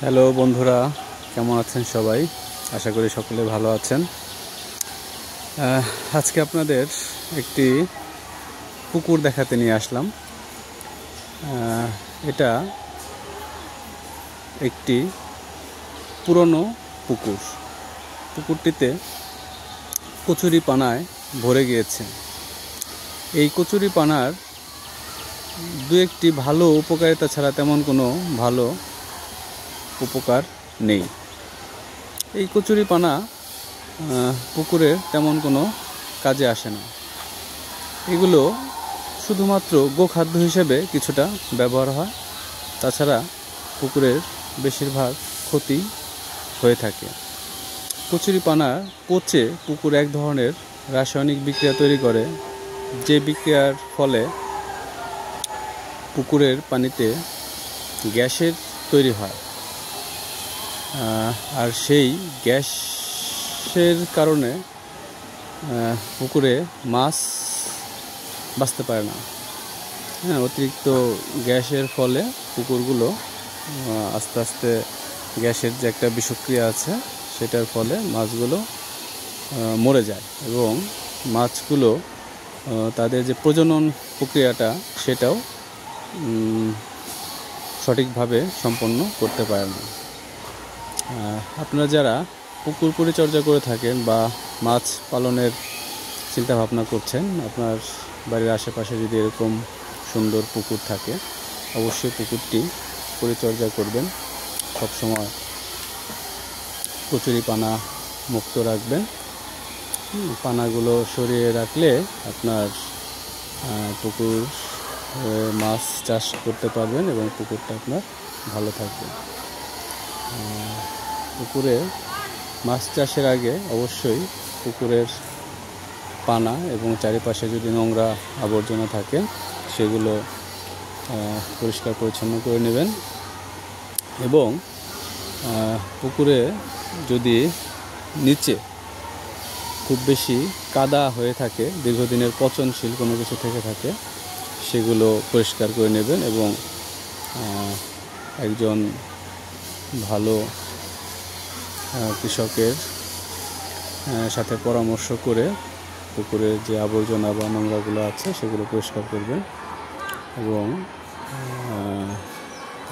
Hello বন্ধুরা, কেমন আছেন সবাই? আশা করি সকলে ভালো আছেন। আজকে আপনাদের একটি পুকুর দেখাতে নিয়ে আসলাম। এটা একটি পুরনো পুকুর। পুকুরটিতে কচুরিপানায় ভরে গিয়েছে। এই কচুরিপানার দু একটি ভালো উপকারিতা ছাড়া তেমন কোনো ভালো উপকার নেই। এই কচুরিপানা পুকুরের তেমন কোনো কাজে আসে না। এগুলো শুধুমাত্র গোখাদ্য হিসেবে কিছুটা ব্যবহার হয়, তাছাড়া পুকুরের বেশিরভাগ ক্ষতি হয়ে থাকে। কচুরিপানা পচে পুকুর এক ধরনের রাসায়নিক বিক্রিয়া তৈরি করে, যে বিক্রিয়ার ফলে পুকুরের পানিতে গ্যাসের তৈরি হয়। আর সেই গ্যাসের কারণে পুকুরে মাছ বাঁচতে পারে না। অতিরিক্ত গ্যাসের ফলে পুকুরগুলো আস্তে আস্তে গ্যাসের যে একটা বিষক্রিয়া আছে সেটার ফলে মাছগুলো মরে যায় এবং মাছগুলো তাদের যে প্রজনন প্রক্রিয়াটা সেটাও সঠিকভাবে সম্পন্ন করতে পারে না। আপনারা যারা পুকুর পরিচর্যা করে থাকেন বা মাছ পালনের চিন্তা ভাবনা করছেন, আপনার বাড়ির আশেপাশে যদি এরকম সুন্দর পুকুর থাকে, অবশ্যই পুকুরটি পরিচর্যা করবেন। সবসময় কচুরিপানা মুক্ত রাখবেন। পানাগুলো সরিয়ে রাখলে আপনার পুকুর মাছ চাষ করতে পারবেন এবং পুকুরটা আপনার ভালো থাকবে। পুকুরে মাছ চাষের আগে অবশ্যই পুকুরের পানা এবং চারিপাশে যদি নোংরা আবর্জনা থাকে সেগুলো পরিষ্কার পরিচ্ছন্ন করে নেবেন। এবং পুকুরে যদি নিচে খুব বেশি কাদা হয়ে থাকে, দীর্ঘদিনের পচনশীল কোনো কিছু থেকে থাকে, সেগুলো পরিষ্কার করে নেবেন এবং একজন ভালো কৃষকের সাথে পরামর্শ করে পুকুরের যে আবর্জনা বা নোংরাগুলো আছে সেগুলো পরিষ্কার করবেন এবং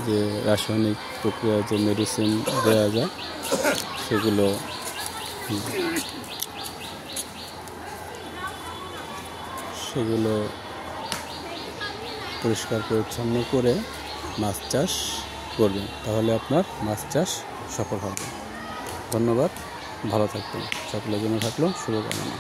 যে রাসায়নিক প্রক্রিয়া যে মেডিসিন দেওয়া যায় সেগুলো পরিষ্কার পরিচ্ছন্ন করে মাছ চাষ করবেন, তাহলে আপনার মাছ চাষ সফল হবে। ধন্যবাদ, ভালো থাকবেন। সকলের জন্য থাকলো শুভকামনা।